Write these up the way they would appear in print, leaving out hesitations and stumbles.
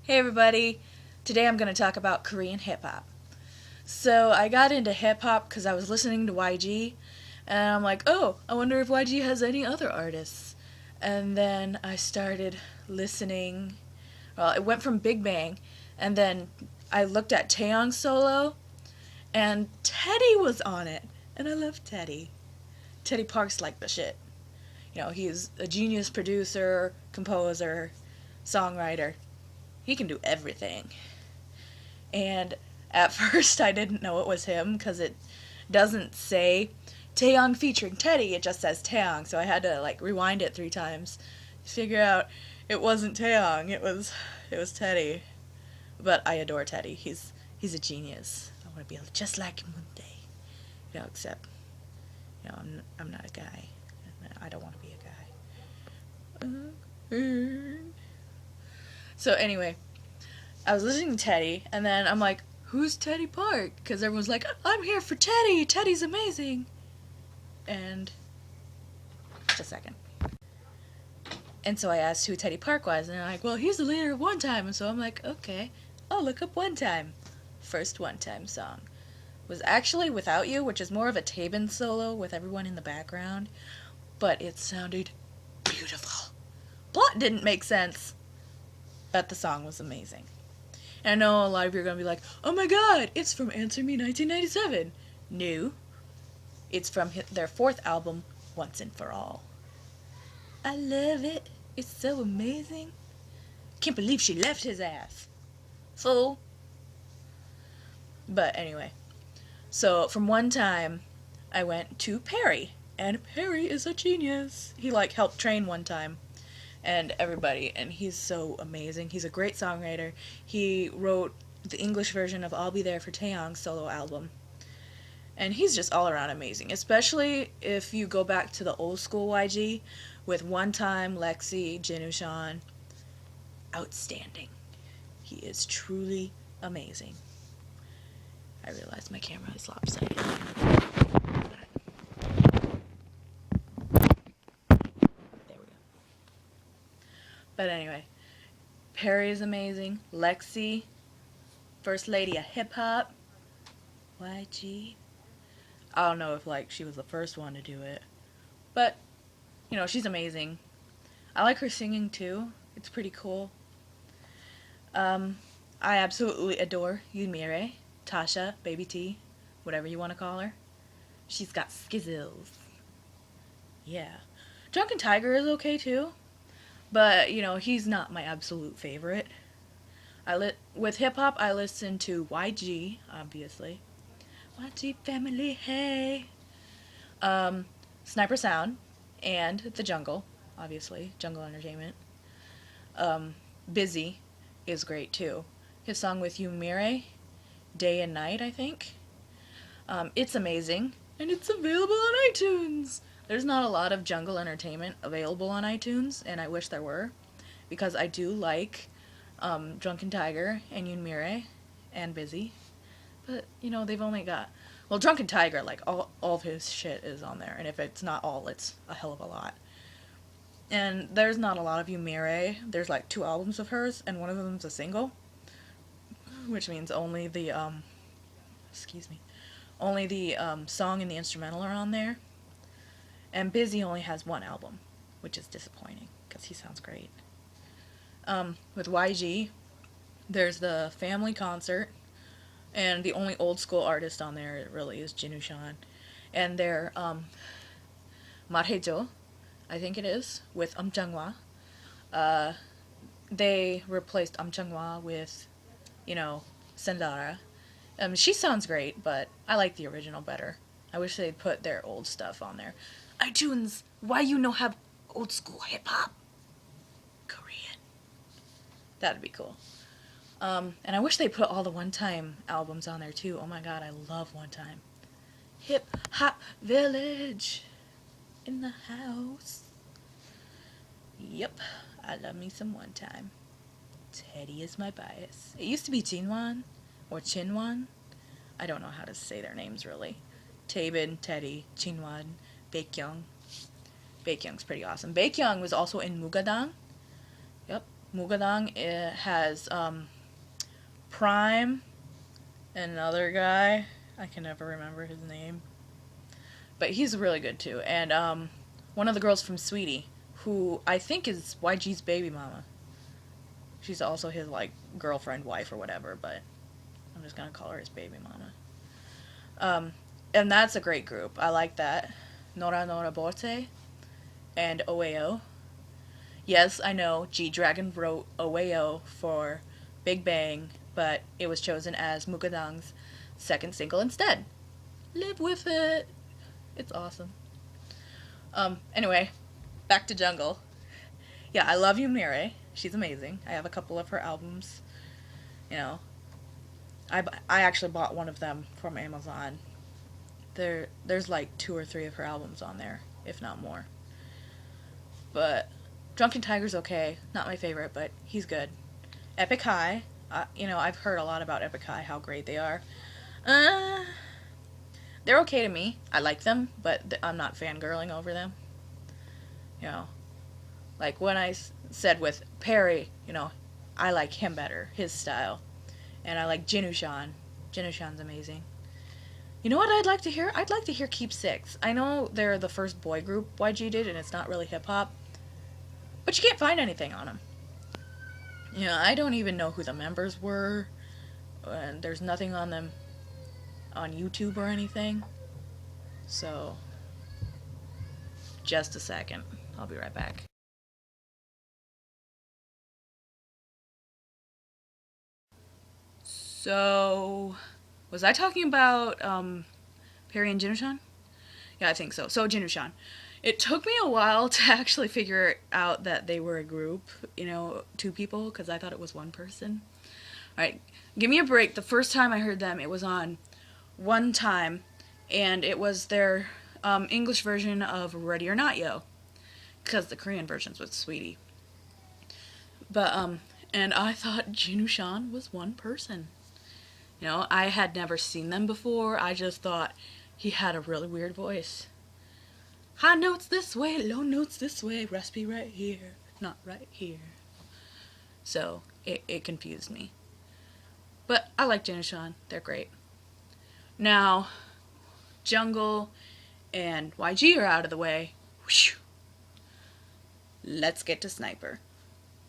Hey everybody! Today I'm going to talk about Korean hip hop. So I got into hip hop because I was listening to YG, and I'm like, oh, I wonder if YG has any other artists. And then I started listening. Well, it went from Big Bang, and then I looked at Taeyong's solo, and Teddy was on it, and I love Teddy. Teddy Park's like the shit. He's a genius producer, composer, songwriter. He can do everything. And at first I didn't know it was him because it doesn't say Taeyong featuring Teddy, it just says Taeyong, so I had to rewind it 3 times to figure out it wasn't Taeyong, it was Teddy. But I adore Teddy. He's a genius. I want to be just like him one day. Except I'm not a guy. I don't want to be a guy. So anyway, I was listening to Teddy, and then I'm like, who's Teddy Park? Because everyone's like, I'm here for Teddy. Teddy's amazing. And just a second. And so I asked who Teddy Park was, and they're like, well, he's the leader of One Time. And so I'm like, okay, I'll look up One Time. First One Time song was actually Without You, which is more of a Taben solo with everyone in the background, but it sounded beautiful. Plot didn't make sense, but the song was amazing. And I know a lot of you are going to be like, oh my god, it's from Answer Me 1997. No, it's from their 4th album, Once and For All. I love it. It's so amazing. Can't believe she left his ass. Fool. But anyway, so from One Time, I went to Perry. And Perry is a genius. He helped train One Time and everybody, and he's so amazing. He's a great songwriter. He wrote the English version of I'll Be There for Taeyong's solo album. And he's just all around amazing, especially if you go back to the old school YG with One Time, Lexy, Jinusean. Outstanding. He is truly amazing. I realize my camera is lopsided. But anyway, Perry is amazing. Lexy, First Lady of Hip Hop. YG. I don't know if she was the first one to do it, but she's amazing. I like her singing too. It's pretty cool. I absolutely adore Yoonmirae, Tasha, Baby T, whatever you want to call her. She's got skizzles. Yeah. Drunken Tiger is okay too. But, he's not my absolute favorite. With hip-hop, I listen to YG, obviously. YG Family, hey! Sniper Sound, and The Jungle, obviously. Jungle Entertainment. Bizzy is great, too. His song with Yoonmirae, Day and Night, I think. It's amazing, and it's available on iTunes! There's not a lot of Jungle Entertainment available on iTunes, and I wish there were, because I do like Drunken Tiger and Yoonmirae and Bizzy, but they've only got Drunken Tiger, all of his shit is on there, and if it's not all, it's a hell of a lot. And there's not a lot of Yoonmirae. There's 2 albums of hers, and one of them's a single, which means only the song and the instrumental are on there. And Bizzy only has 1 album, which is disappointing, because he sounds great. With YG, there's the Family Concert, and the only old school artist on there really is Jinusean. And their Marhejo, I think it is, with Changwa. They replaced Changwa with, Sendara. She sounds great, but I like the original better. I wish they'd put their old stuff on there. iTunes, why you no have old school hip hop? Korean. That'd be cool. And I wish they put all the One Time albums on there too. Oh my god, I love One Time. Hip Hop Village in the house. Yep, I love me some One Time. Teddy is my bias. It used to be Jinwan or Chinwan. I don't know how to say their names really. Taben, Teddy, Jinwan, Baekhyun. Baekhyun's pretty awesome. Baekhyun was also in Mugadang. Yep. Mugadang, it has Prime and another guy. I can never remember his name. But he's really good too. And one of the girls from Sweetie, who I think is YG's baby mama. She's also his like girlfriend, wife, or whatever, but I'm just gonna call her his baby mama. And that's a great group. I like that. Nora Nora Bote and OAO. Yes, I know G Dragon wrote OAO for Big Bang, but it was chosen as Mugadang's second single instead. Live with it. It's awesome. Anyway, back to Jungle. Yeah, I love Yoonmirae. She's amazing. I have a couple of her albums. You know, I actually bought one of them from Amazon. There's like 2 or 3 of her albums on there, if not more. But Drunken Tiger's okay. Not my favorite, but he's good. Epic High. I've heard a lot about Epic High, how great they are. They're okay to me. I like them, but I'm not fangirling over them. You know, like when I said with Perry, I like him better, his style. And I like Jinusean. Jinusean's amazing. You know what I'd like to hear? I'd like to hear Keep Six. I know they're the first boy group YG did, and it's not really hip-hop. But you can't find anything on them. I don't even know who the members were. And there's nothing on them on YouTube or anything. So, just a second. I'll be right back. So, was I talking about Perry and Jinusean? Yeah, I think so. So, Jinusean. It took me a while to actually figure out that they were a group, 2 people, because I thought it was one person. Alright, give me a break. The first time I heard them, it was on One Time, and it was their English version of Ready or Not Yo, because the Korean version's with Sweetie. But, and I thought Jinusean was one person. I had never seen them before. I just thought he had a really weird voice. High notes this way, low notes this way, raspy right here, not right here. So, it confused me. But I like Jinusean. They're great. Now, Jungle and YG are out of the way. Whew. Let's get to Sniper.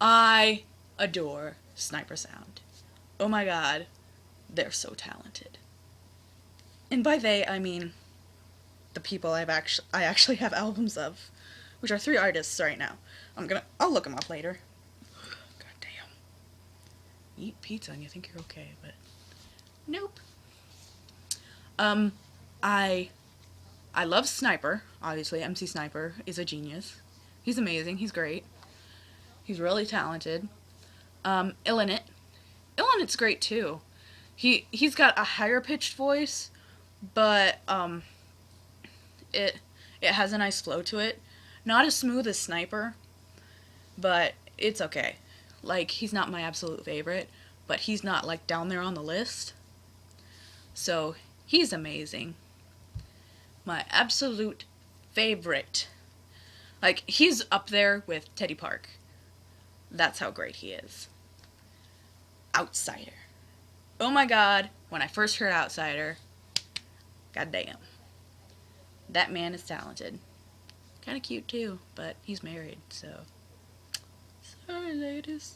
I adore Sniper sound. Oh my god, they're so talented. And by they, I mean the people I actually have albums of, which are 3 artists right now. I'll look them up later. God damn. You eat pizza and you think you're okay, but nope. I love Sniper. Obviously, MC Sniper is a genius. He's amazing. He's great. He's really talented. Illinit. Illinit's great too. He's got a higher pitched voice, but it has a nice flow to it. Not as smooth as Sniper, but it's okay. Like, he's not my absolute favorite, but he's not like down there on the list. So he's amazing. My absolute favorite. Like, he's up there with Teddy Park. That's how great he is. Outsider. Oh my god, when I first heard Outsider, goddamn. That man is talented. Kind of cute too, but he's married, so. Sorry, ladies.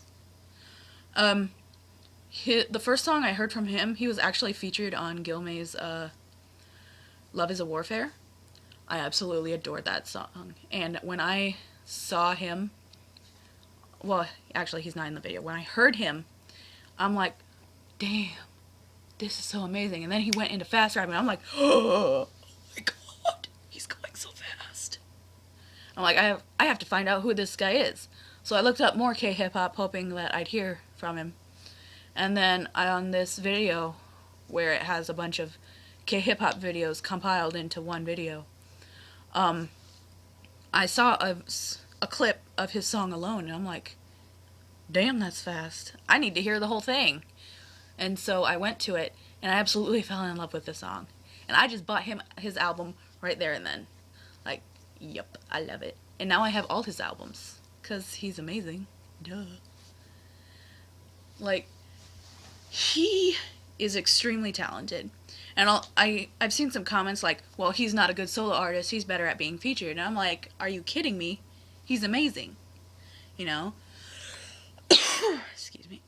The first song I heard from him, he was actually featured on Gilme's Love is a Warfare. I absolutely adored that song. And when I saw him, well, actually he's not in the video. When I heard him, I'm like, damn, this is so amazing. And then he went into Fast Rap, and I'm like, oh my god, he's going so fast. I'm like, I have to find out who this guy is. So I looked up more K-hip-hop, hoping that I'd hear from him. And then on this video, where it has a bunch of K-hip-hop videos compiled into one video, I saw a clip of his song Alone, and I'm like, damn, that's fast. I need to hear the whole thing. And so I went to it, and I absolutely fell in love with the song. And I just bought his album right there and then. Like, yep, I love it. And now I have all his albums, because he's amazing. Duh. Like, he is extremely talented. And I've seen some comments like, well, he's not a good solo artist, he's better at being featured. And I'm like, are you kidding me? He's amazing. You know? Excuse me.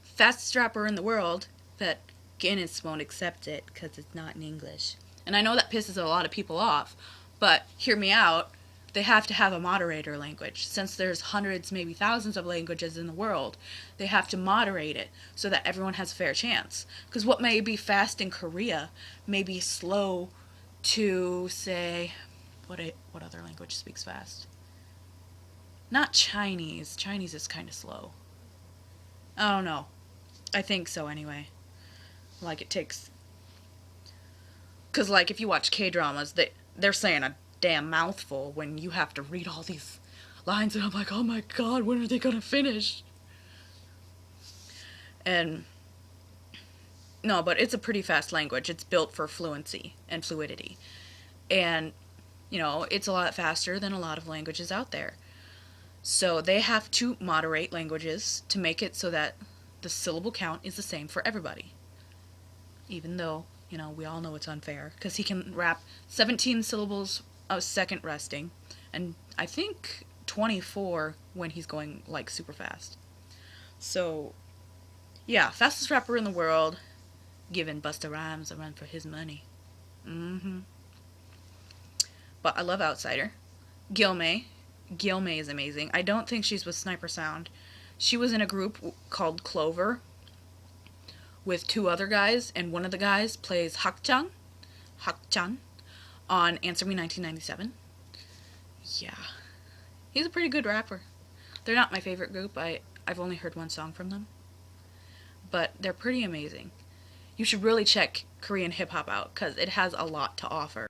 Fastest rapper in the world, but Guinness won't accept it because it's not in English. And I know that pisses a lot of people off, but hear me out. They have to have a moderator language. Since there's hundreds, maybe thousands of languages in the world, they have to moderate it so that everyone has a fair chance. Because what may be fast in Korea may be slow to, say, what other language speaks fast? Not Chinese. Chinese is kind of slow. I don't know. I think so anyway. Like, it takes... Because, like, if you watch K-dramas, they're saying a damn mouthful when you have to read all these lines, and I'm like, oh my god, when are they gonna finish? And... No, but it's a pretty fast language. It's built for fluency and fluidity. And, you know, it's a lot faster than a lot of languages out there. So they have to moderate languages to make it so that the syllable count is the same for everybody. Even though, you know, we all know it's unfair, because he can rap 17 syllables a second resting, and I think 24 when he's going, like, super fast. So, yeah, fastest rapper in the world, giving Busta Rhymes a run for his money. But I love Outsider. Gilme is amazing. I don't think she's with Sniper Sound. She was in a group called Clover with two other guys, and one of the guys plays Hakchan on Answer Me 1997. Yeah. He's a pretty good rapper. They're not my favorite group. I've only heard one song from them. But they're pretty amazing. You should really check Korean hip-hop out, because it has a lot to offer.